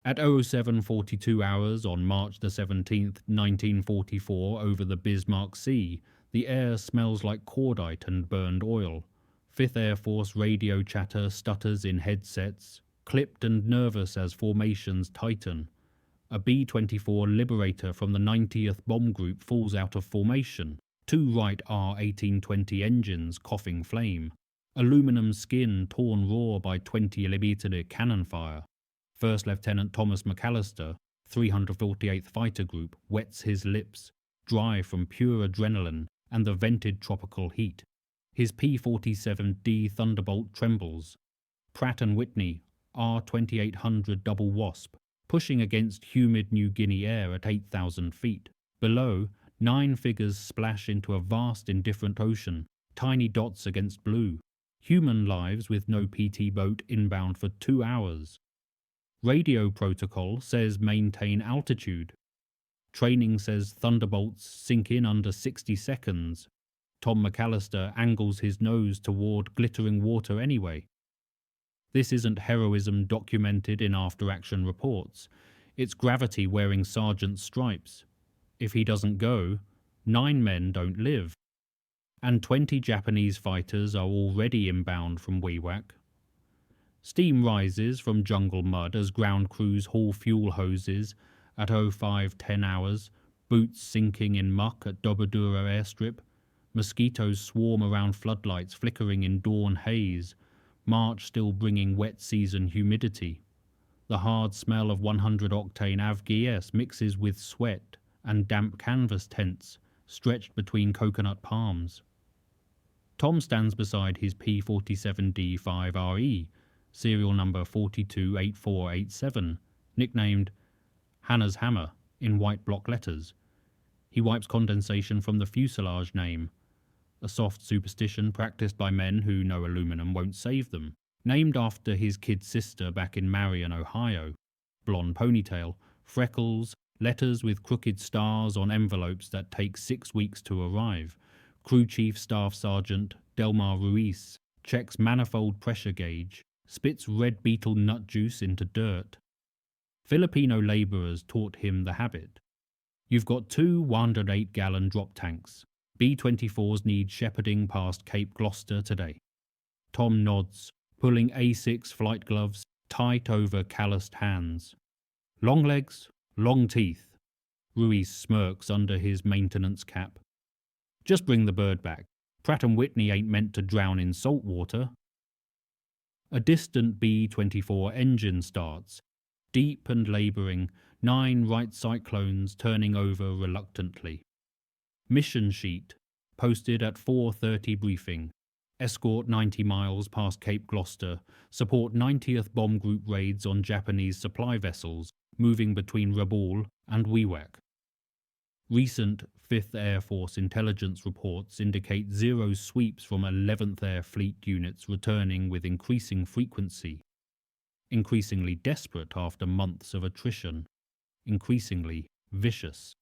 At 07:42 hours on March the 17th, 1944, over the Bismarck Sea, the air smells like cordite and burned oil. 5th Air Force radio chatter stutters in headsets, clipped and nervous as formations tighten. A B-24 Liberator from the 90th Bomb Group falls out of formation. 2 Wright R-1820 engines coughing flame. Aluminum skin torn raw by 20mm cannon fire. First Lieutenant Thomas McAllister, 348th Fighter Group, wets his lips, dry from pure adrenaline and the vented tropical heat. His P-47 Thunderbolt trembles. Pratt & Whitney, R-2800 Double Wasp, pushing against humid New Guinea air at 8,000 feet. Below, 9 figures splash into a vast indifferent ocean, tiny dots against blue. Human lives with no PT boat inbound for 2 hours. Radio protocol says maintain altitude. Training says Thunderbolts sink in under 60 seconds. Tom McAllister angles his nose toward glittering water anyway. This isn't heroism documented in after-action reports. It's gravity wearing sergeant's stripes. If he doesn't go, 9 men don't live. And 20 Japanese fighters are already inbound from Wewak. Steam rises from jungle mud as ground crews haul fuel hoses at 05:10 hours, boots sinking in muck at Dobodura airstrip. Mosquitoes swarm around floodlights flickering in dawn haze, March still bringing wet season humidity. The hard smell of 100-octane AvGS mixes with sweat and damp canvas tents stretched between coconut palms. Tom stands beside his P-47D-5RE, serial number 428487, nicknamed Hannah's Hammer in white block letters. He wipes condensation from the fuselage name, a soft superstition practiced by men who know aluminum won't save them. Named after his kid sister back in Marion, Ohio. Blonde ponytail, freckles, letters with crooked stars on envelopes that take 6 weeks to arrive. Crew Chief Staff Sergeant Delmar Ruiz checks manifold pressure gauge, spits red beetle nut juice into dirt. Filipino labourers taught him the habit. You've got 2 108-gallon drop tanks. B-24s need shepherding past Cape Gloucester today. Tom nods, pulling A6 flight gloves tight over calloused hands. Long legs, long teeth. Ruiz smirks under his maintenance cap. Just bring the bird back. Pratt & Whitney ain't meant to drown in salt water. A distant B-24 engine starts, deep and labouring, 9 Wright Cyclones turning over reluctantly. Mission sheet, posted at 4:30 briefing. Escort 90 miles past Cape Gloucester, support 90th Bomb Group raids on Japanese supply vessels moving between Rabaul and Wewak. Recent 5th Air Force intelligence reports indicate 0 sweeps from 11th Air Fleet units returning with increasing frequency. Increasingly desperate after months of attrition. Increasingly vicious.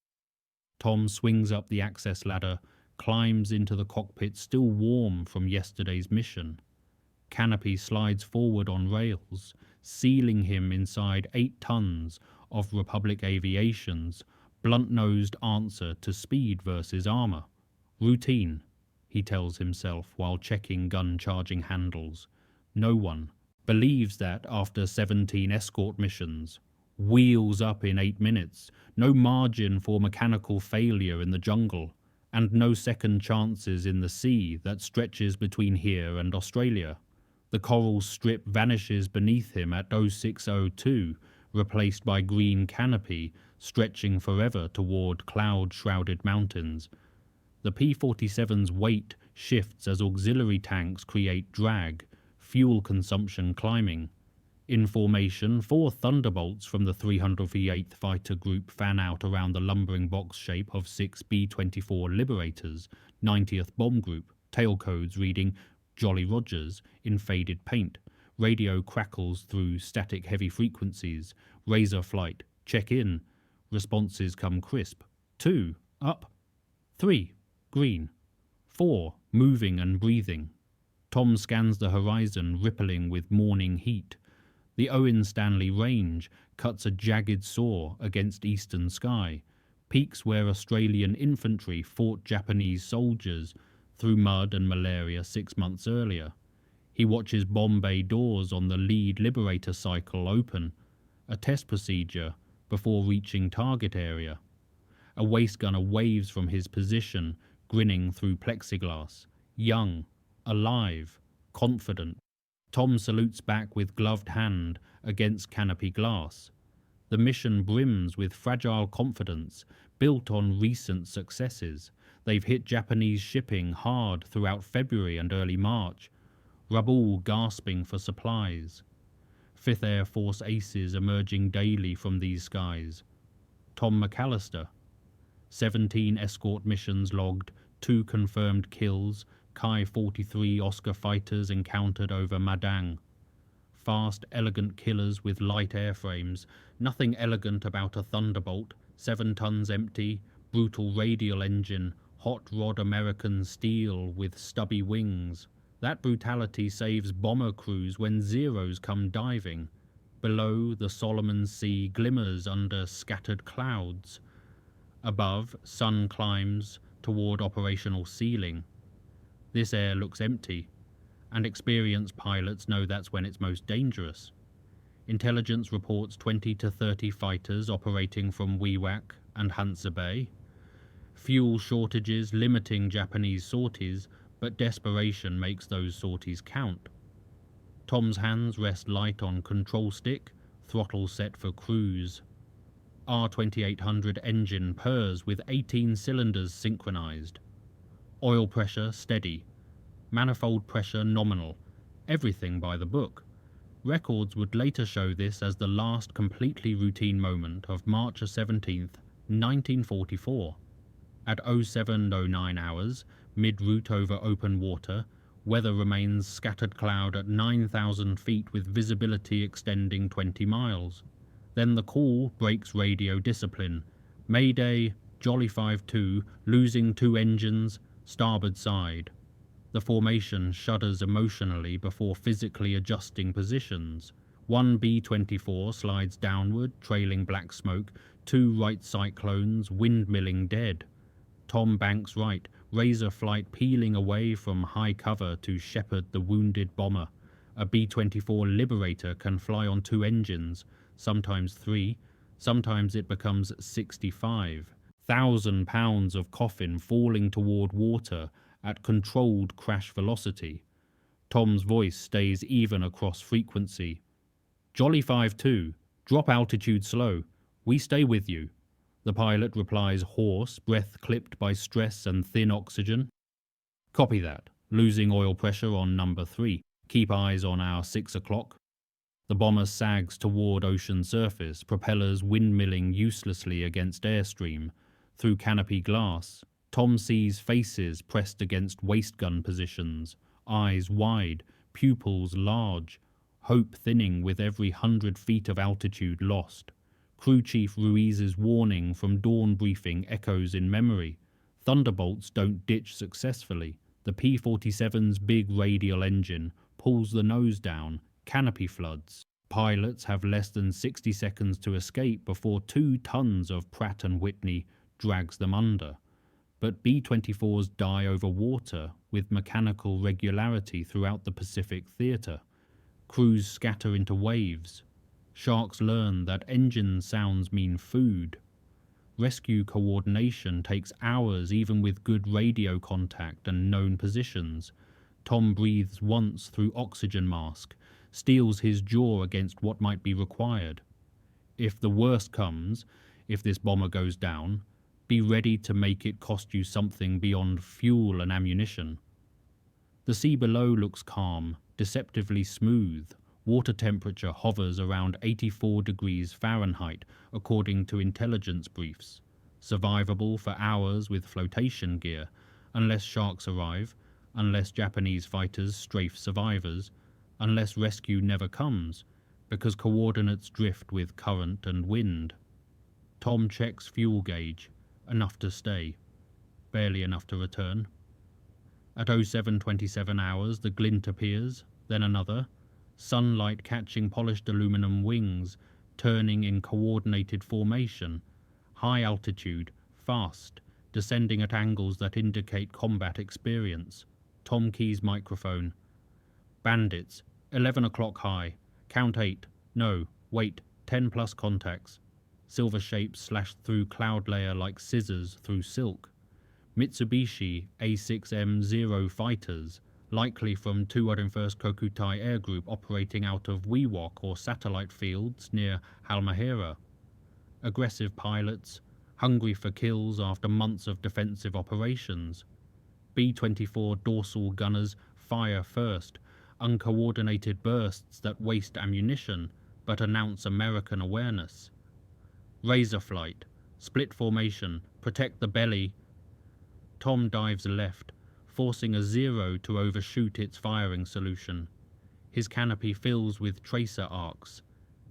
Tom swings up the access ladder, climbs into the cockpit still warm from yesterday's mission. Canopy slides forward on rails, sealing him inside 8 tons of Republic Aviation's blunt-nosed answer to speed versus armour. Routine, he tells himself while checking gun-charging handles. No one believes that after 17 escort missions, wheels up in 8 minutes, no margin for mechanical failure in the jungle, and no second chances in the sea that stretches between here and Australia. The coral strip vanishes beneath him at 06:02, replaced by green canopy stretching forever toward cloud-shrouded mountains. The P-47's weight shifts as auxiliary tanks create drag, fuel consumption climbing. In formation, 4 Thunderbolts from the 308th Fighter Group fan out around the lumbering box shape of 6 B-24 Liberators, 90th Bomb Group, tailcodes reading Jolly Rogers in faded paint. Radio crackles through static heavy frequencies. Razor flight, check in. Responses come crisp. 2, up. 3, green. 4, moving and breathing. Tom scans the horizon rippling with morning heat. The Owen Stanley Range cuts a jagged saw against eastern sky, peaks where Australian infantry fought Japanese soldiers through mud and malaria 6 months earlier. He watches bomb bay doors on the lead Liberator cycle open, a test procedure before reaching target area. A waist gunner waves from his position, grinning through plexiglass, young, alive, confident. Tom salutes back with gloved hand against canopy glass. The mission brims with fragile confidence built on recent successes. They've hit Japanese shipping hard throughout February and early March, Rabaul gasping for supplies. 5th Air Force aces emerging daily from these skies. Tom McAllister. 17 escort missions logged, 2 confirmed kills, Kai-43 Oscar fighters encountered over Madang. Fast, elegant killers with light airframes, nothing elegant about a Thunderbolt, 7 tons empty, brutal radial engine, hot rod American steel with stubby wings. That brutality saves bomber crews when Zeros come diving. Below, the Solomon Sea glimmers under scattered clouds. Above, sun climbs toward operational ceiling. This air looks empty, and experienced pilots know that's when it's most dangerous. Intelligence reports 20 to 30 fighters operating from Wewak and Hansa Bay. Fuel shortages limiting Japanese sorties, but desperation makes those sorties count. Tom's hands rest light on control stick, throttle set for cruise. R2800 engine purrs with 18 cylinders synchronized. Oil pressure steady. Manifold pressure nominal. Everything by the book. Records would later show this as the last completely routine moment of March 17th, 1944. At 07:09 hours, mid-route over open water, weather remains scattered cloud at 9,000 feet with visibility extending 20 miles. Then the call breaks radio discipline. Mayday, Jolly 5-2, losing 2 engines, starboard side. The formation shudders emotionally before physically adjusting positions. 1 B-24 slides downward, trailing black smoke, 2 right cyclones, windmilling dead. Tom banks right, razor flight peeling away from high cover to shepherd the wounded bomber. A B-24 Liberator can fly on 2 engines, sometimes 3, sometimes it becomes 65. 1,000 pounds of coffin falling toward water at controlled crash velocity. Tom's voice stays even across frequency. Jolly 5-2, drop altitude slow. We stay with you. The pilot replies hoarse, breath clipped by stress and thin oxygen. Copy that. Losing oil pressure on number 3. Keep eyes on our 6 o'clock. The bomber sags toward ocean surface, propellers windmilling uselessly against airstream. Through canopy glass, Tom sees faces pressed against waist gun positions, eyes wide, pupils large, hope thinning with every 100 feet of altitude lost. Crew Chief Ruiz's warning from dawn briefing echoes in memory. Thunderbolts don't ditch successfully. The P-47's big radial engine pulls the nose down, canopy floods. Pilots have less than 60 seconds to escape before 2 tons of Pratt & Whitney drags them under. But B-24s die over water with mechanical regularity throughout the Pacific theater. Crews scatter into waves. Sharks learn that engine sounds mean food. Rescue coordination takes hours even with good radio contact and known positions. Tom breathes once through oxygen mask, steels his jaw against what might be required. If the worst comes, if this bomber goes down, be ready to make it cost you something beyond fuel and ammunition. The sea below looks calm, deceptively smooth. Water temperature hovers around 84 degrees Fahrenheit, according to intelligence briefs. Survivable for hours with flotation gear, unless sharks arrive, unless Japanese fighters strafe survivors, unless rescue never comes, because coordinates drift with current and wind. Tom checks fuel gauge. Enough to stay. Barely enough to return. At 07:27 hours, the glint appears, then another. sunlight catching polished aluminum wings, turning in coordinated formation, high altitude, fast, descending at angles that indicate combat experience. Tom Key's microphone. Bandits, 11 o'clock high, count 8, no, wait, 10 plus contacts. Silver shapes slashed through cloud layer like scissors through silk. Mitsubishi A6M0 fighters, likely from 201st Kokutai Air Group operating out of Wewak or satellite fields near Halmahera. Aggressive pilots, hungry for kills after months of defensive operations. B-24 dorsal gunners fire first, uncoordinated bursts that waste ammunition but announce American awareness. Razor flight, split formation, protect the belly. Tom dives left, forcing a Zero to overshoot its firing solution. His canopy fills with tracer arcs,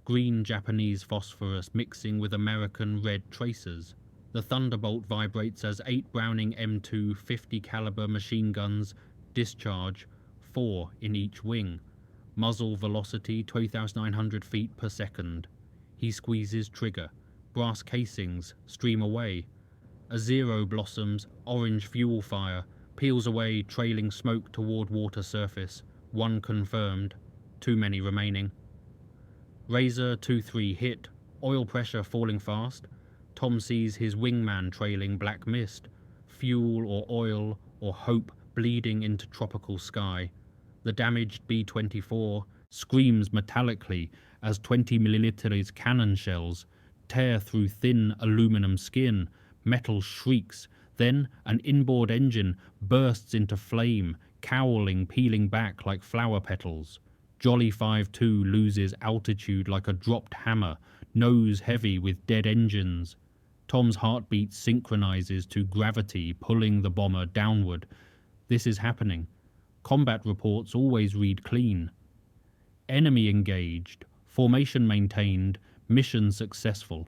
green Japanese phosphorus mixing with American red tracers. The Thunderbolt vibrates as 8 Browning M2 50 caliber machine guns discharge, 4 in each wing. Muzzle velocity 2,900 feet per second. He squeezes trigger. Brass casings stream away. A Zero blossoms, orange fuel fire, peels away, trailing smoke toward water surface. 1 confirmed, too many remaining. Razor 2-3 hit, oil pressure falling fast. Tom sees his wingman trailing black mist, fuel or oil or hope bleeding into tropical sky. The damaged B-24 screams metallically as 20 milliliters cannon shells tear through thin aluminum skin. Metal shrieks. Then an inboard engine bursts into flame, cowling, peeling back like flower petals. Jolly 5-2 loses altitude like a dropped hammer, nose heavy with dead engines. Tom's heartbeat synchronizes to gravity, pulling the bomber downward. This is happening. Combat reports always read clean. Enemy engaged, formation maintained, mission successful.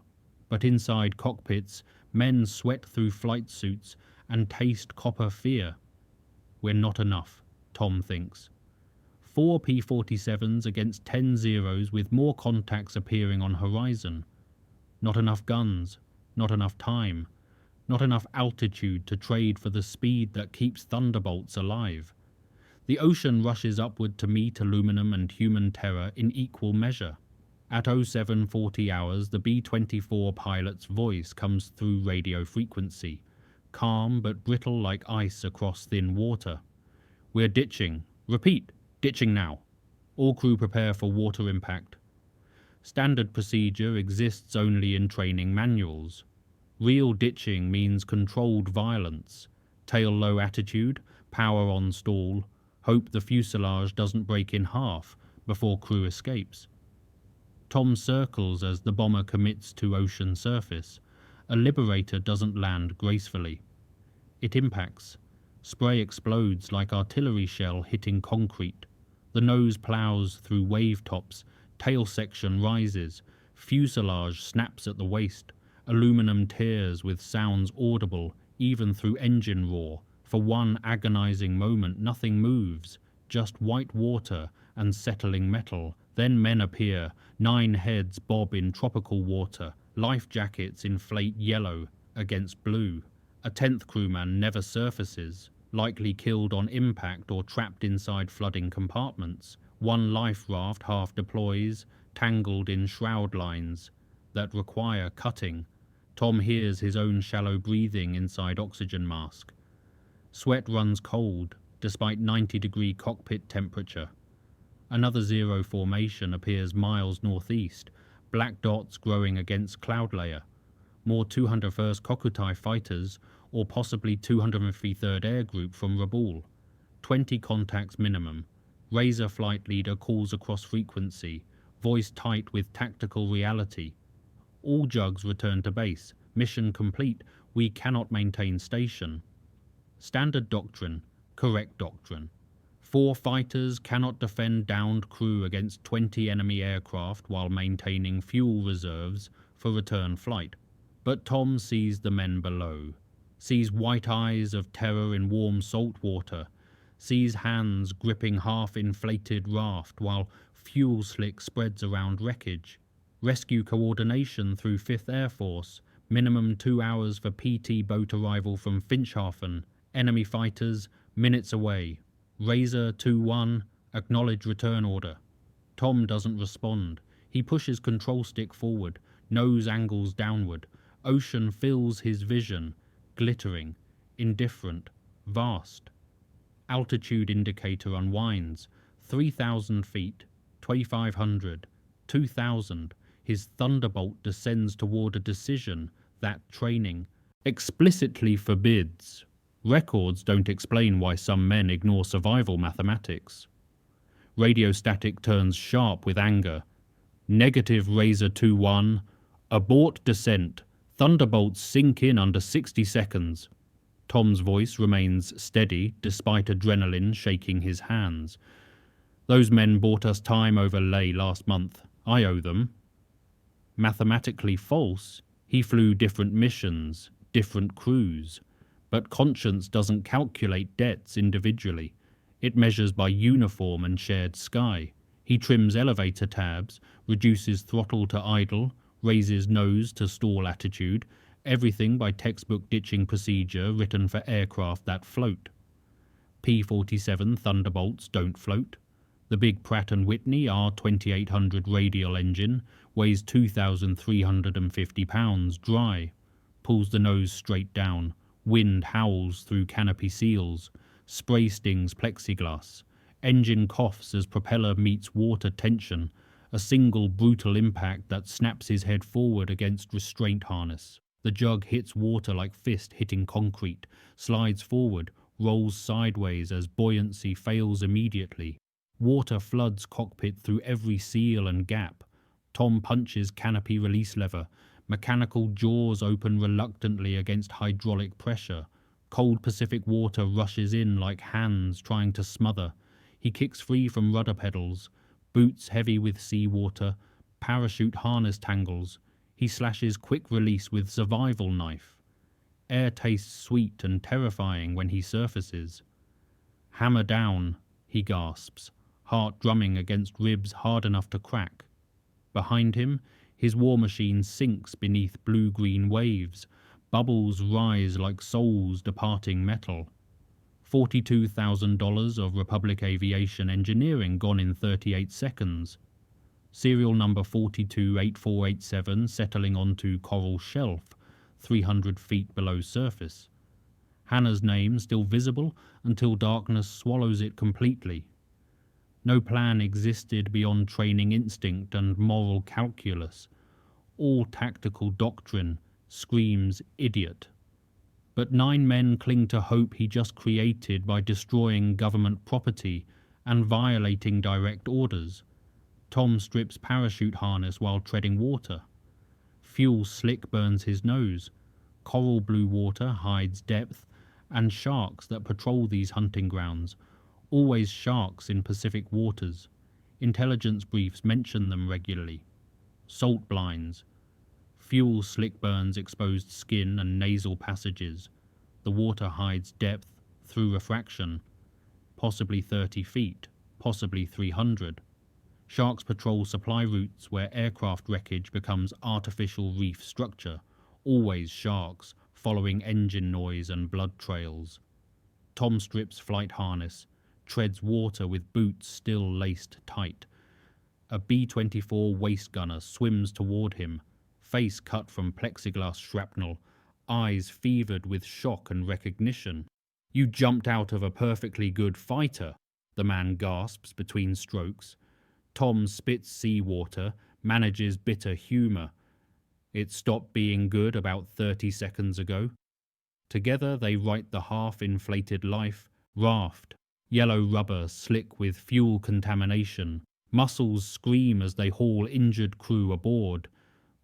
But inside cockpits, men sweat through flight suits and taste copper fear. We're not enough, Tom thinks. 4 P-47s against 10 Zeros with more contacts appearing on horizon. Not enough guns, not enough time, not enough altitude to trade for the speed that keeps Thunderbolts alive. The ocean rushes upward to meet aluminum and human terror in equal measure. At 0740 hours, the B-24 pilot's voice comes through radio frequency, calm but brittle like ice across thin water. We're ditching. Repeat, ditching now. All crew prepare for water impact. Standard procedure exists only in training manuals. Real ditching means controlled violence. Tail low attitude, power on stall, hope the fuselage doesn't break in half before crew escapes. Tom circles as the bomber commits to ocean surface. A Liberator doesn't land gracefully. It impacts. Spray explodes like artillery shell hitting concrete. The nose plows through wave tops. Tail section rises. Fuselage snaps at the waist. Aluminum tears with sounds audible even through engine roar. For one agonizing moment nothing moves, just white water and settling metal. Then men appear, 9 heads bob in tropical water, life jackets inflate yellow against blue. A 10th crewman never surfaces, likely killed on impact or trapped inside flooding compartments. One life raft half deploys, tangled in shroud lines that require cutting. Tom hears his own shallow breathing inside oxygen mask. Sweat runs cold, despite 90-degree cockpit temperature. Another Zero formation appears miles northeast, black dots growing against cloud layer. More 201st Kokutai fighters, or possibly 253rd Air Group from Rabaul. 20 contacts minimum. Razor flight leader calls across frequency, voice tight with tactical reality. All jugs return to base. Mission complete. We cannot maintain station. Standard doctrine. Correct doctrine. 4 fighters cannot defend downed crew against 20 enemy aircraft while maintaining fuel reserves for return flight. But Tom sees the men below, sees white eyes of terror in warm salt water, sees hands gripping half-inflated raft while Fuel slick spreads around wreckage. Rescue coordination through 5th Air Force. Minimum 2 hours for PT boat arrival from Finchhafen. Enemy fighters, minutes away. Razor 2-1, acknowledge return order. Tom doesn't respond. He pushes control stick forward, nose angles downward. Ocean fills his vision, glittering, indifferent, vast. Altitude indicator unwinds. 3,000 feet, 2,500, 2,000. His Thunderbolt descends toward a decision that training explicitly forbids. Records don't explain why some men ignore survival mathematics. Radio static turns sharp with anger. Negative Razor 2-1. Abort descent. Thunderbolts sink in under 60 seconds. Tom's voice remains steady despite adrenaline shaking his hands. Those men bought us time over Leh last month. I owe them. Mathematically false, he flew different missions, different crews. But conscience doesn't calculate debts individually. It measures by uniform and shared sky. He trims elevator tabs, reduces throttle to idle, raises nose to stall attitude, everything by textbook ditching procedure written for aircraft that float. P-47 Thunderbolts don't float. The big Pratt & Whitney R2800 radial engine weighs 2,350 pounds dry, pulls the nose straight down. Wind howls through canopy seals. Spray stings plexiglass. Engine coughs as propeller meets water tension, a single brutal impact that snaps his head forward against restraint harness. The jug hits water like fist hitting concrete, slides forward, rolls sideways as buoyancy fails immediately. Water floods cockpit through every seal and gap. Tom punches canopy release lever. Mechanical jaws open reluctantly against hydraulic pressure. Cold Pacific water rushes in like hands trying to smother. He kicks free from rudder pedals. Boots heavy with seawater. Parachute harness tangles. He slashes quick release with survival knife. Air tastes sweet and terrifying when he surfaces. Hammer down, he gasps, heart drumming against ribs hard enough to crack. Behind him, his war machine sinks beneath blue-green waves. Bubbles rise like souls departing metal. $42,000 of Republic Aviation engineering gone in 38 seconds. Serial number 428487 settling onto coral shelf, 300 feet below surface. Hannah's name still visible until darkness swallows it completely. No plan existed beyond training instinct and moral calculus. All tactical doctrine screams idiot. But 9 men cling to hope he just created by destroying government property and violating direct orders. Tom strips parachute harness while treading water. Fuel slick burns his nose. Coral blue water hides depth and sharks that patrol these hunting grounds. Always sharks in Pacific waters. Intelligence briefs mention them regularly. Salt blinds. Fuel slick burns exposed skin and nasal passages. The water hides depth through refraction. Possibly 30 feet, possibly 300. Sharks patrol supply routes where aircraft wreckage becomes artificial reef structure. Always sharks, following engine noise and blood trails. Tom strips flight harness, treads water with boots still laced tight. A B-24 waist gunner swims toward him, face cut from plexiglass shrapnel, eyes fevered with shock and recognition. "You jumped out of a perfectly good fighter," the man gasps between strokes. Tom spits seawater, manages bitter humor. It stopped being good about 30 seconds ago. Together they write the half-inflated life, raft, yellow rubber slick with fuel contamination. Muscles scream as they haul injured crew aboard.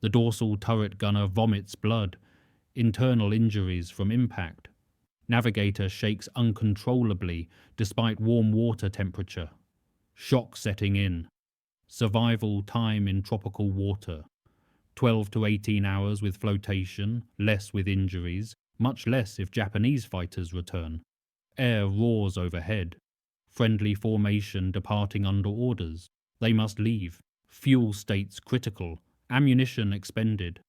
The dorsal turret gunner vomits blood, internal injuries from impact. Navigator shakes uncontrollably despite warm water temperature. Shock setting in. Survival time in tropical water. 12 to 18 hours with flotation, less with injuries, much less if Japanese fighters return. Air roars overhead. Friendly formation departing under orders. They must leave. Fuel states critical. Ammunition expended.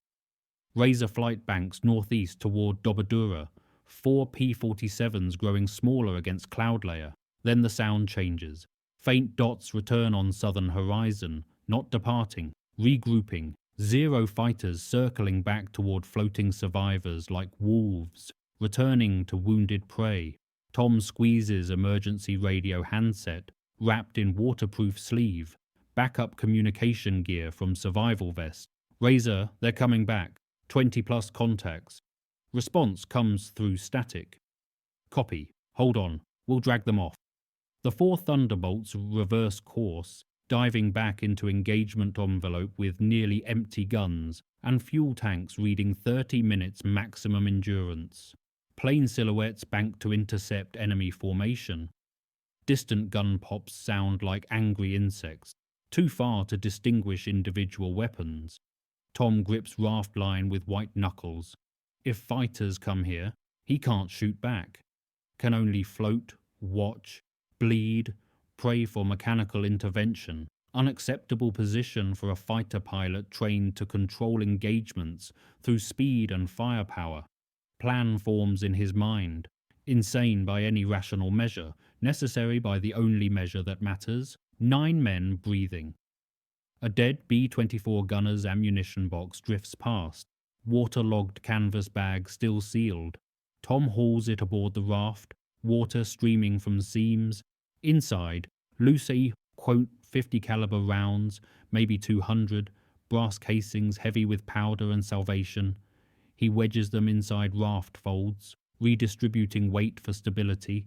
Razor flight banks northeast toward Dobadura. 4 P-47s growing smaller against cloud layer. Then the sound changes. Faint dots return on southern horizon, not departing, regrouping. 0 fighters circling back toward floating survivors like wolves, returning to wounded prey. Tom squeezes emergency radio handset, wrapped in waterproof sleeve. Backup communication gear from survival vest. Razor, they're coming back. 20+ contacts. Response comes through static. Copy. Hold on. We'll drag them off. The 4 Thunderbolts reverse course, diving back into engagement envelope with nearly empty guns and fuel tanks reading 30 minutes maximum endurance. Plane silhouettes bank to intercept enemy formation. Distant gun pops sound like angry insects, too far to distinguish individual weapons. Tom grips raft line with white knuckles. If fighters come here, he can't shoot back. Can only float, watch, bleed, pray for mechanical intervention. Unacceptable position for a fighter pilot trained to control engagements through speed and firepower. Plan forms in his mind, insane by any rational measure, necessary by the only measure that matters. 9 men breathing. A dead B-24 gunner's ammunition box drifts past, waterlogged canvas bag still sealed. Tom hauls it aboard the raft, water streaming from seams. Inside, loosely .50 caliber rounds, maybe 200, brass casings heavy with powder and salvation. He wedges them inside raft folds, redistributing weight for stability.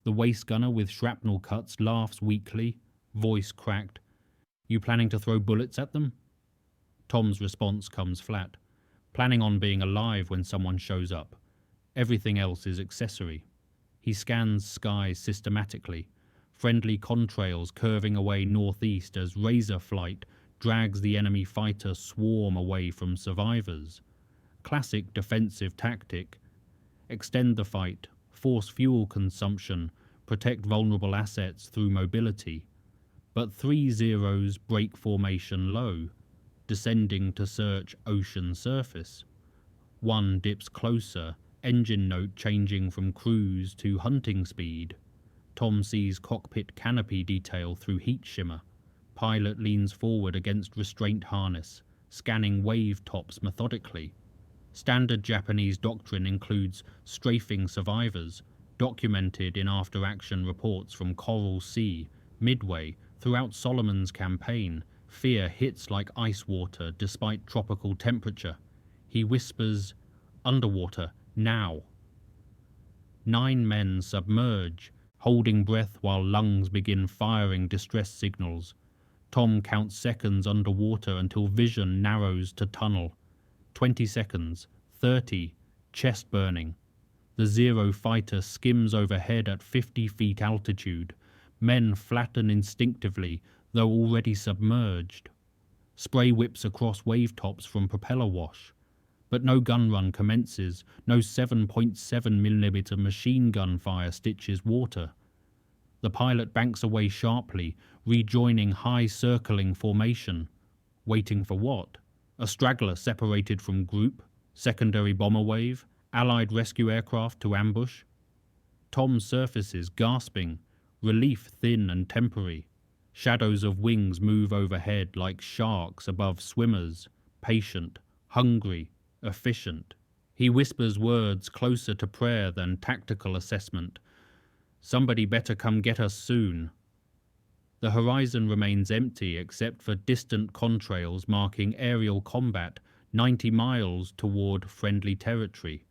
The waist gunner with shrapnel cuts laughs weakly, voice cracked. You planning to throw bullets at them? Tom's response comes flat. Planning on being alive when someone shows up. Everything else is accessory. He scans skies systematically. Friendly contrails curving away northeast as Razor flight drags the enemy fighter swarm away from survivors. Classic defensive tactic. Extend the fight, force fuel consumption, protect vulnerable assets through mobility. But 3 Zeros break formation low, descending to search ocean surface. 1 dips closer, engine note changing from cruise to hunting speed. Tom sees cockpit canopy detail through heat shimmer. Pilot leans forward against restraint harness, scanning wave tops methodically. Standard Japanese doctrine includes strafing survivors, documented in after-action reports from Coral Sea, Midway, throughout Solomon's campaign. Fear hits like ice water despite tropical temperature. He whispers, "Underwater, now." 9 men submerge, holding breath while lungs begin firing distress signals. Tom counts seconds underwater until vision narrows to tunnel. 20 seconds, 30, chest burning. The 0 fighter skims overhead at 50 feet altitude. Men flatten instinctively, though already submerged. Spray whips across wave tops from propeller wash. But no gun run commences, no 7.7mm machine gun fire stitches water. The pilot banks away sharply, rejoining high circling formation. Waiting for what? A straggler separated from group? Secondary bomber wave? Allied rescue aircraft to ambush? Tom surfaces, gasping, relief thin and temporary. Shadows of wings move overhead like sharks above swimmers, patient, hungry, efficient. He whispers words closer to prayer than tactical assessment. Somebody better come get us soon. The horizon remains empty except for distant contrails marking aerial combat 90 miles toward friendly territory.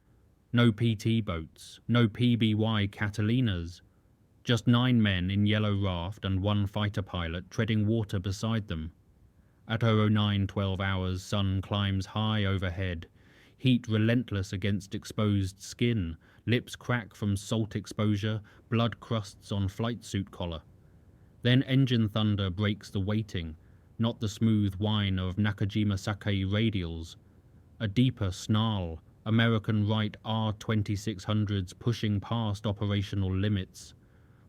No PT boats, no PBY Catalinas. Just 9 men in yellow raft and 1 fighter pilot treading water beside them. At 09:12 hours, sun climbs high overhead. Heat relentless against exposed skin, lips crack from salt exposure, blood crusts on flight suit collar. Then engine thunder breaks the waiting, not the smooth whine of Nakajima Sakai radials. A deeper snarl, American right R-2600s pushing past operational limits.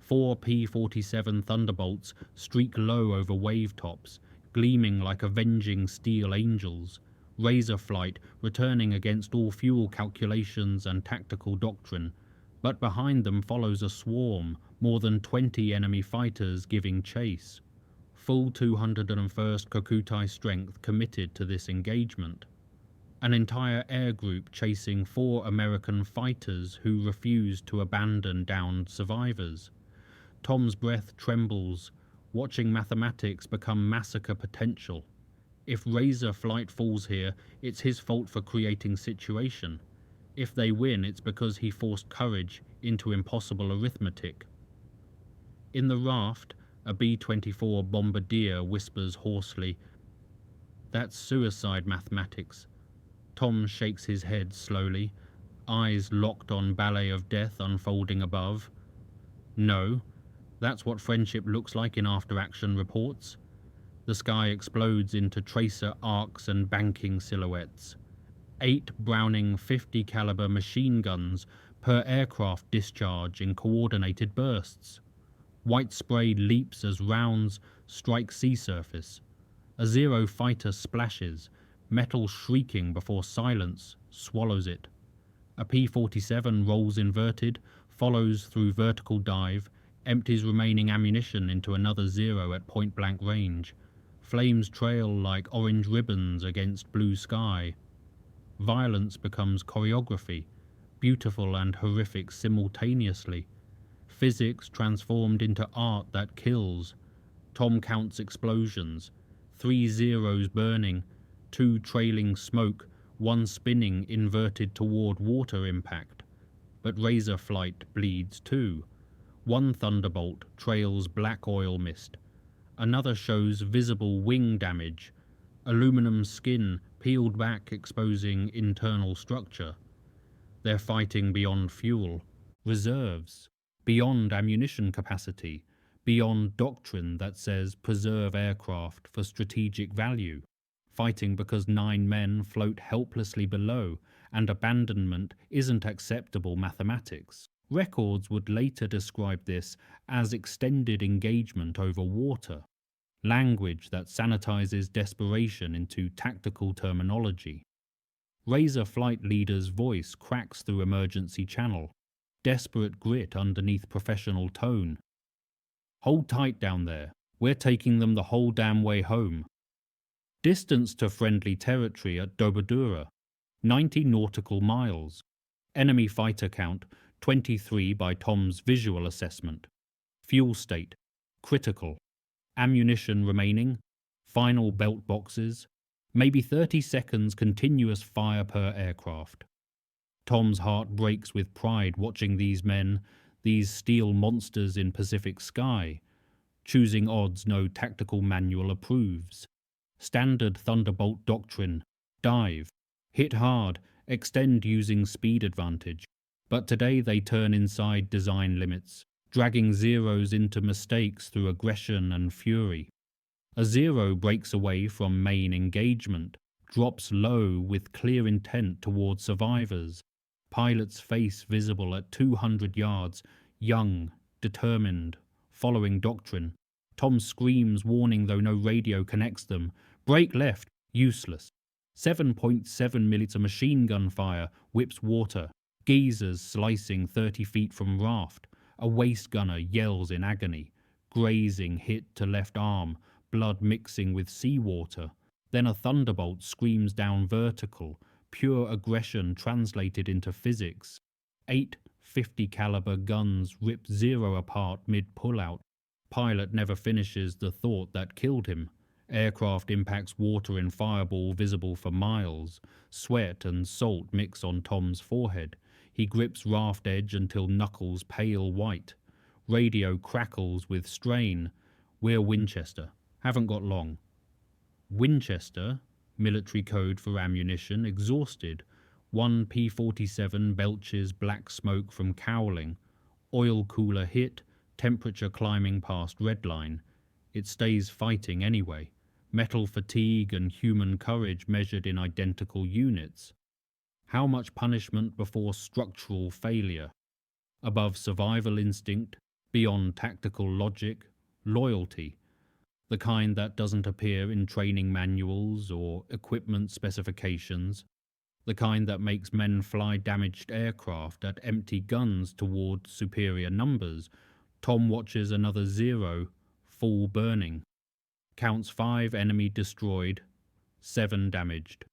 4 P-47 Thunderbolts streak low over wave tops, gleaming like avenging steel angels. Razor flight returning against all fuel calculations and tactical doctrine, but behind them follows a swarm, more than 20 enemy fighters giving chase. Full 201st Kokutai strength committed to this engagement. An entire air group chasing 4 American fighters who refused to abandon downed survivors. Tom's breath trembles, watching mathematics become massacre potential. If Razor flight falls here, it's his fault for creating situation. If they win, it's because he forced courage into impossible arithmetic. In the raft, a B-24 bombardier whispers hoarsely, "That's suicide mathematics." Tom shakes his head slowly, eyes locked on ballet of death unfolding above. No, that's what friendship looks like in after-action reports. The sky explodes into tracer arcs and banking silhouettes. 8 Browning 50 caliber machine guns per aircraft discharge in coordinated bursts. White spray leaps as rounds strike sea surface. A Zero fighter splashes, metal shrieking before silence swallows it. A P-47 rolls inverted, follows through vertical dive, empties remaining ammunition into another Zero at point-blank range. Flames trail like orange ribbons against blue sky. Violence becomes choreography, beautiful and horrific simultaneously. Physics transformed into art that kills. Tom counts explosions, 3 Zeros burning, 2 trailing smoke, 1 spinning inverted toward water impact. But Razor flight bleeds too. 1 Thunderbolt trails black oil mist. Another shows visible wing damage, aluminum skin peeled back exposing internal structure. They're fighting beyond fuel, reserves, beyond ammunition capacity, beyond doctrine that says preserve aircraft for strategic value, fighting because 9 men float helplessly below and abandonment isn't acceptable mathematics. Records would later describe this as extended engagement over water, language that sanitizes desperation into tactical terminology. Razor flight leader's voice cracks through emergency channel, desperate grit underneath professional tone. "Hold tight down there. We're taking them the whole damn way home." Distance to friendly territory at Dobodura, 90 nautical miles. Enemy fighter count, 23 by Tom's visual assessment. Fuel state, critical. Ammunition remaining, final belt boxes, maybe 30 seconds continuous fire per aircraft. Tom's heart breaks with pride watching these men, these steel monsters in Pacific sky, choosing odds no tactical manual approves. Standard Thunderbolt doctrine, dive, hit hard, extend using speed advantage. But today they turn inside design limits, dragging Zeros into mistakes through aggression and fury. A Zero breaks away from main engagement, drops low with clear intent toward survivors. Pilot's face visible at 200 yards, young, determined, following doctrine. Tom screams warning though no radio connects them. Brake left, useless. 7.7mm machine gun fire whips water. Geezers slicing 30 feet from raft. A waist gunner yells in agony. Grazing hit to left arm, blood mixing with seawater. Then a Thunderbolt screams down vertical, pure aggression translated into physics. 8 50 caliber guns rip Zero apart mid-pullout. Pilot never finishes the thought that killed him. Aircraft impacts water in fireball visible for miles. Sweat and salt mix on Tom's forehead. He grips raft edge until knuckles pale white. Radio crackles with strain. "We're Winchester. Haven't got long." Winchester, military code for ammunition, exhausted. 1 P-47 belches black smoke from cowling. Oil cooler hit, temperature climbing past redline. It stays fighting anyway. Metal fatigue and human courage measured in identical units. How much punishment before structural failure? Above survival instinct, Beyond tactical logic, loyalty, the kind that doesn't appear in training manuals or equipment specifications, the kind that makes men fly damaged aircraft at empty guns toward superior numbers. Tom watches another 0, full burning. Counts 5 enemy destroyed, 7 damaged.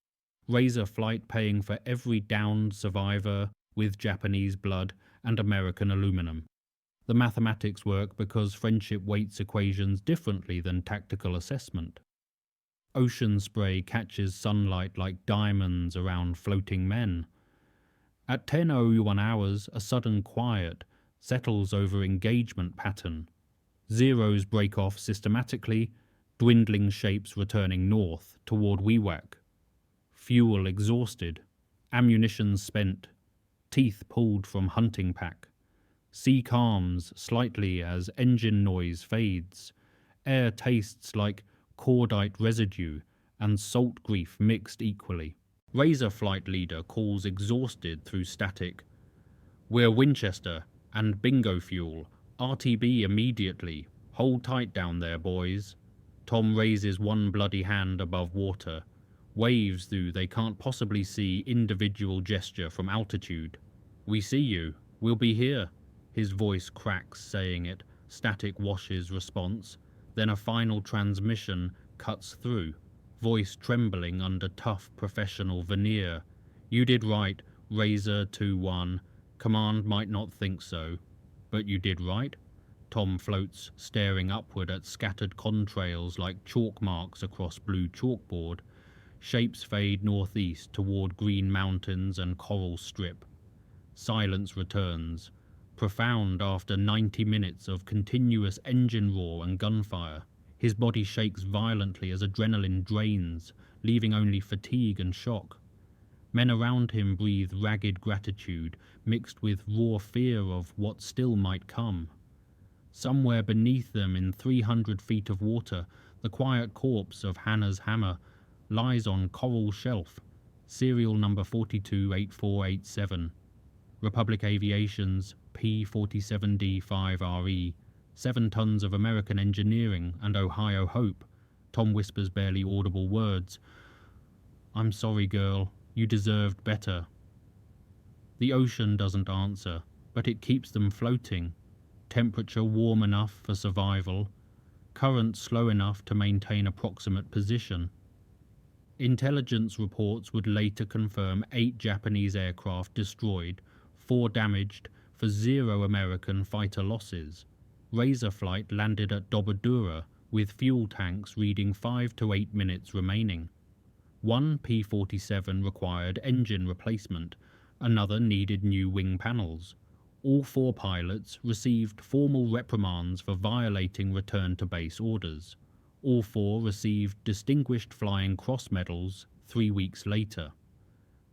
Razor flight paying for every downed survivor with Japanese blood and American aluminum. The mathematics work because friendship weights equations differently than tactical assessment. Ocean spray catches sunlight like diamonds around floating men. At 10:01 hours, a sudden quiet settles over engagement pattern. Zeros break off systematically, dwindling shapes returning north toward Wewak. Fuel exhausted, ammunition spent, teeth pulled from hunting pack. Sea calms slightly as engine noise fades. Air tastes like cordite residue and salt grief mixed equally. Razor flight leader calls exhausted through static. "We're Winchester and bingo fuel. RTB immediately. Hold tight down there, boys." Tom raises one bloody hand above water, waves though they can't possibly see individual gesture from altitude. "We see you. We'll be here." His voice cracks saying it, static washes response, then a final transmission cuts through, voice trembling under tough professional veneer. "You did right, Razor 2-1. Command might not think so. But you did right?" Tom floats, staring upward at scattered contrails like chalk marks across blue chalkboard. Shapes fade northeast toward green mountains and coral strip. Silence returns, profound after 90 minutes of continuous engine roar and gunfire. His body shakes violently as adrenaline drains, leaving only fatigue and shock. Men around him breathe ragged gratitude, mixed with raw fear of what still might come. Somewhere beneath them, in 300 feet of water, the quiet corpse of Hannah's hammer lies on coral shelf, serial number 428487. Republic Aviation's P-47D-5RE, 7 tons of American engineering and Ohio hope. Tom whispers barely audible words. "I'm sorry, girl. You deserved better." The ocean doesn't answer, but it keeps them floating. Temperature warm enough for survival, current slow enough to maintain approximate position. Intelligence reports would later confirm 8 Japanese aircraft destroyed, 4 damaged, for 0 American fighter losses. Razor flight landed at Dobodura with fuel tanks reading 5 to 8 minutes remaining. One P-47 required engine replacement, another needed new wing panels. All 4 pilots received formal reprimands for violating return to base orders. All 4 received Distinguished Flying Cross medals 3 weeks later.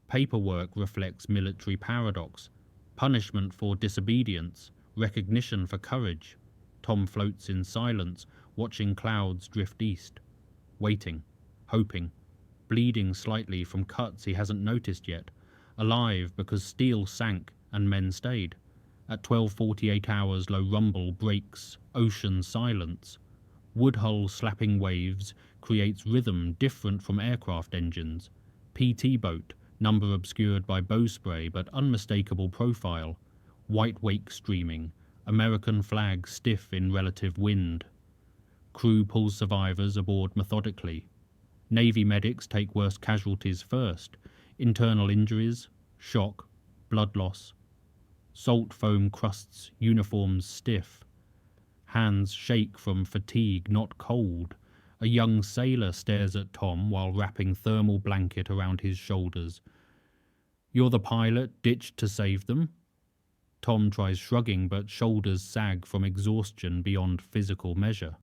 Paperwork reflects military paradox: punishment for disobedience, recognition for courage. Tom floats in silence, watching clouds drift east, waiting, hoping, bleeding slightly from cuts he hasn't noticed yet, alive because steel sank and men stayed. At 12:48 hours, low rumble breaks ocean silence. Woodhull slapping waves creates rhythm different from aircraft engines. PT boat, number obscured by bow spray but unmistakable profile. White wake streaming, American flag stiff in relative wind. Crew pulls survivors aboard methodically. Navy medics take worst casualties first. Internal injuries, shock, blood loss. Salt foam crusts uniforms stiff. Hands shake from fatigue, not cold. A young sailor stares at Tom while wrapping thermal blanket around his shoulders. "You're the pilot ditched to save them?" Tom tries shrugging, but shoulders sag from exhaustion beyond physical measure.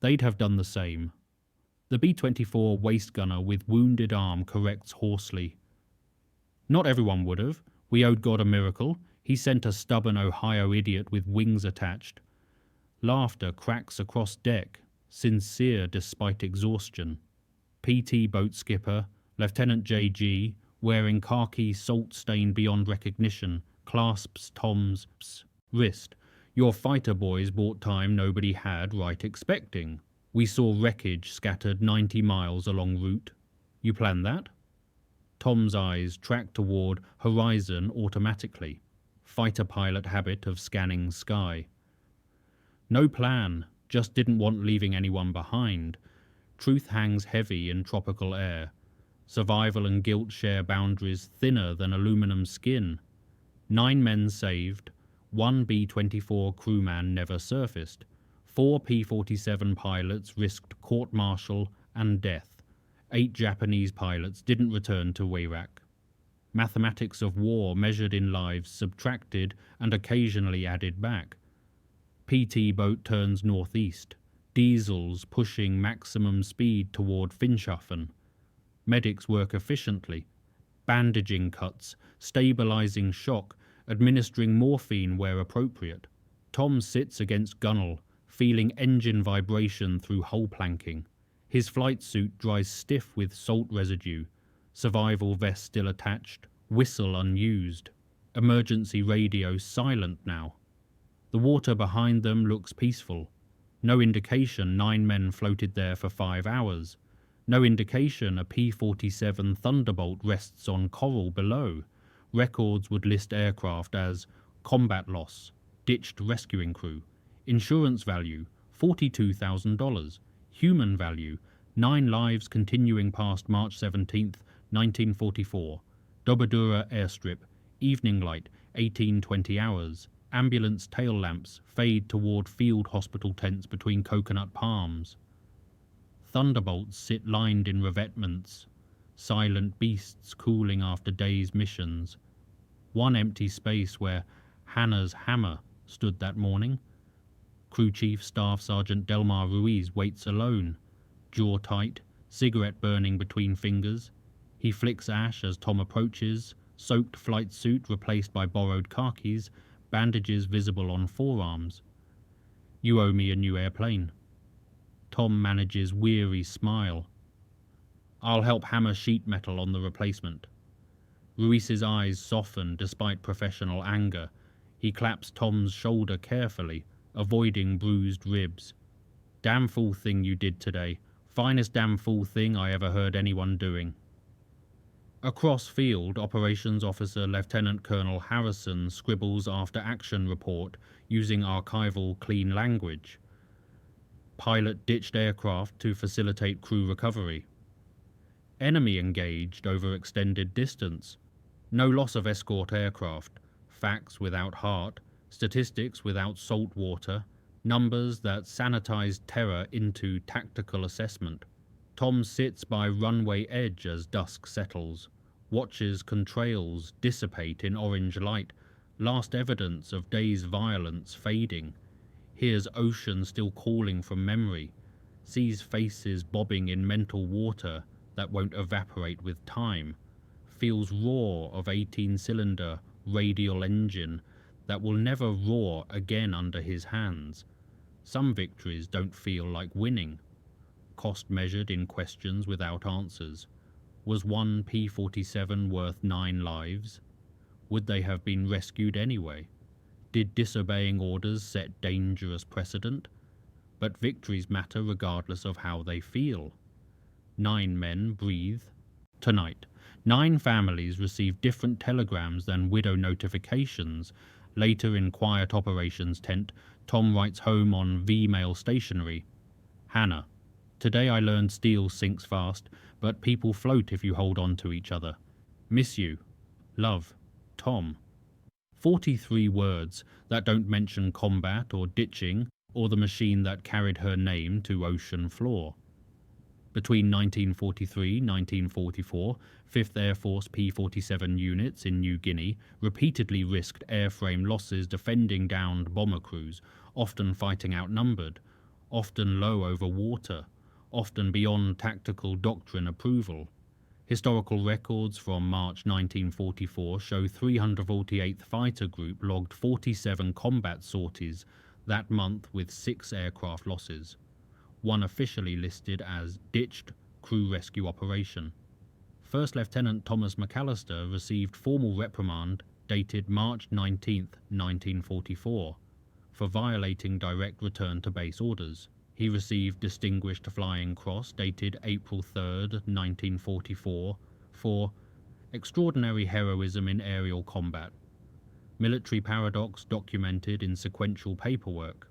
They'd have done the same. The B-24 waist gunner with wounded arm corrects hoarsely. "Not everyone would have. We owed God a miracle. He sent a stubborn Ohio idiot with wings attached." Laughter cracks across deck, sincere despite exhaustion. PT boat skipper, Lieutenant J.G., wearing khaki salt stain beyond recognition, clasps Tom's wrist. Your fighter boys bought time nobody had right expecting. We saw wreckage scattered 90 miles along route. You planned that? Tom's eyes tracked toward horizon automatically. Fighter pilot habit of scanning sky. No plan, just didn't want leaving anyone behind. Truth hangs heavy in tropical air. Survival and guilt share boundaries thinner than aluminum skin. 9 men saved, 1 B-24 crewman never surfaced. 4 P-47 pilots risked court-martial and death. 8 Japanese pilots didn't return to Iraq. Mathematics of war measured in lives subtracted and occasionally added back. PT boat turns northeast. Diesels pushing maximum speed toward Finschhafen. Medics work efficiently. Bandaging cuts, stabilizing shock, administering morphine where appropriate. Tom sits against gunwale, feeling engine vibration through hull planking. His flight suit dries stiff with salt residue. Survival vest still attached, whistle unused. Emergency radio silent now. The water behind them looks peaceful. No indication 9 men floated there for 5 hours. No indication a P-47 Thunderbolt rests on coral below. Records would list aircraft as combat loss, ditched rescuing crew. Insurance value, $42,000. Human value, 9 lives continuing past March 17, 1944. Dobodura airstrip, evening light, 18-20 hours. Ambulance tail lamps fade toward field hospital tents between coconut palms. Thunderbolts sit lined in revetments, silent beasts cooling after days' missions. One empty space where Hannah's hammer stood that morning. Crew Chief Staff Sergeant Delmar Ruiz waits alone, jaw tight, cigarette burning between fingers. He flicks ash as Tom approaches, soaked flight suit replaced by borrowed khakis, bandages visible on forearms. You owe me a new airplane. Tom manages weary smile. I'll help hammer sheet metal on the replacement. Ruiz's eyes soften despite professional anger. He claps Tom's shoulder carefully, avoiding bruised ribs. Damn fool thing you did today. Finest damn fool thing I ever heard anyone doing. Across field, Operations Officer Lieutenant Colonel Harrison scribbles after action report using archival clean language. Pilot ditched aircraft to facilitate crew recovery. Enemy engaged over extended distance. No loss of escort aircraft. Facts without heart. Statistics without salt water. Numbers that sanitize terror into tactical assessment. Tom sits by runway edge as dusk settles. Watches contrails dissipate in orange light. Last evidence of day's violence fading. Hears ocean still calling from memory. Sees faces bobbing in mental water that won't evaporate with time. Feels roar of 18-cylinder radial engine that will never roar again under his hands. Some victories don't feel like winning. Cost measured in questions without answers. Was 1 P-47 worth 9 lives? Would they have been rescued anyway? Did disobeying orders set dangerous precedent? But victories matter regardless of how they feel. 9 men breathe. Tonight, 9 families receive different telegrams than widow notifications. Later in quiet operations tent, Tom writes home on V-mail stationery. Hannah, today I learned steel sinks fast, but people float if you hold on to each other. Miss you. Love. Tom. 43 words that don't mention combat or ditching or the machine that carried her name to ocean floor. Between 1943-1944, 5th Air Force P-47 units in New Guinea repeatedly risked airframe losses defending downed bomber crews, often fighting outnumbered, often low over water, often beyond tactical doctrine approval. Historical records from March 1944 show 348th Fighter Group logged 47 combat sorties that month with 6 aircraft losses, one officially listed as ditched crew rescue operation. First Lieutenant Thomas McAllister received formal reprimand dated March 19, 1944, for violating direct return to base orders. He received Distinguished Flying Cross dated April 3, 1944, for extraordinary heroism in aerial combat. Military paradox documented in sequential paperwork.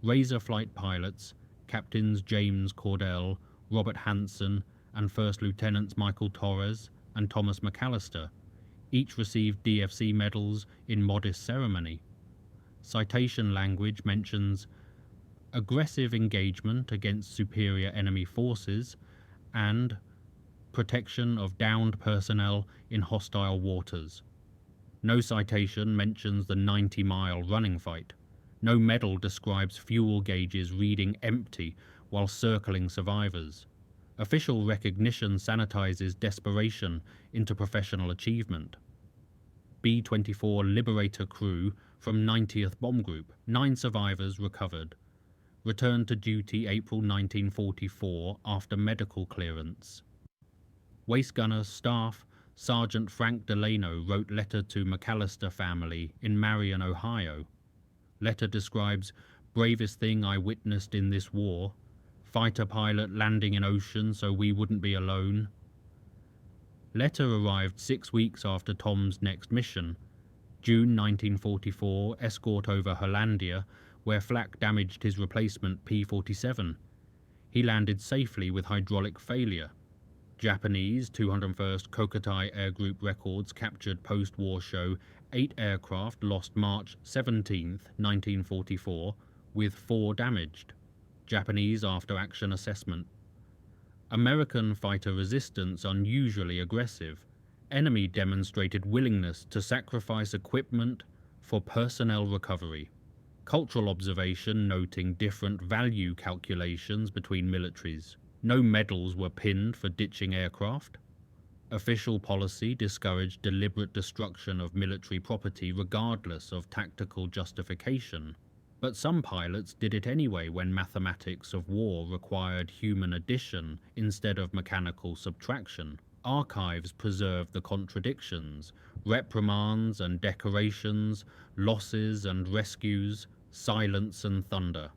Razor flight pilots, Captains James Cordell, Robert Hanson, and First Lieutenants Michael Torres and Thomas McAllister, each received DFC medals in modest ceremony. Citation language mentions aggressive engagement against superior enemy forces and protection of downed personnel in hostile waters. No citation mentions the 90-mile running fight. No medal describes fuel gauges reading empty while circling survivors. Official recognition sanitizes desperation into professional achievement. B-24 Liberator crew from 90th Bomb Group, 9 survivors recovered. Returned to duty April 1944 after medical clearance. Waist Gunner Staff Sergeant Frank Delano wrote letter to McAllister family in Marion, Ohio. Letter describes bravest thing I witnessed in this war. Fighter pilot landing in ocean so we wouldn't be alone. Letter arrived 6 weeks after Tom's next mission. June 1944, escort over Hollandia, where flak damaged his replacement P-47. He landed safely with hydraulic failure. Japanese 201st Kokutai Air Group records captured post-war show 8 aircraft lost March 17, 1944, with 4 damaged. Japanese after-action assessment. American fighter resistance unusually aggressive. Enemy demonstrated willingness to sacrifice equipment for personnel recovery. Cultural observation noting different value calculations between militaries. No medals were pinned for ditching aircraft. Official policy discouraged deliberate destruction of military property regardless of tactical justification. But some pilots did it anyway when mathematics of war required human addition instead of mechanical subtraction. Archives preserve the contradictions, reprimands and decorations, losses and rescues, silence and thunder.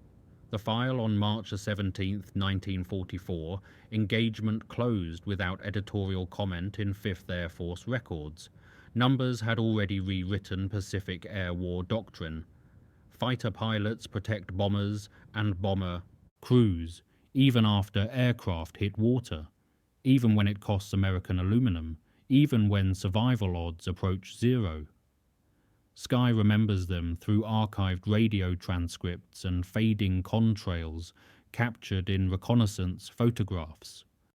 The file on March 17, 1944, engagement closed without editorial comment in 5th Air Force records. Numbers had already rewritten Pacific Air War doctrine. Fighter pilots protect bombers and bomber crews, even after aircraft hit water, even when it costs American aluminum, even when survival odds approach 0. Sky remembers them through archived radio transcripts and fading contrails captured in reconnaissance photographs.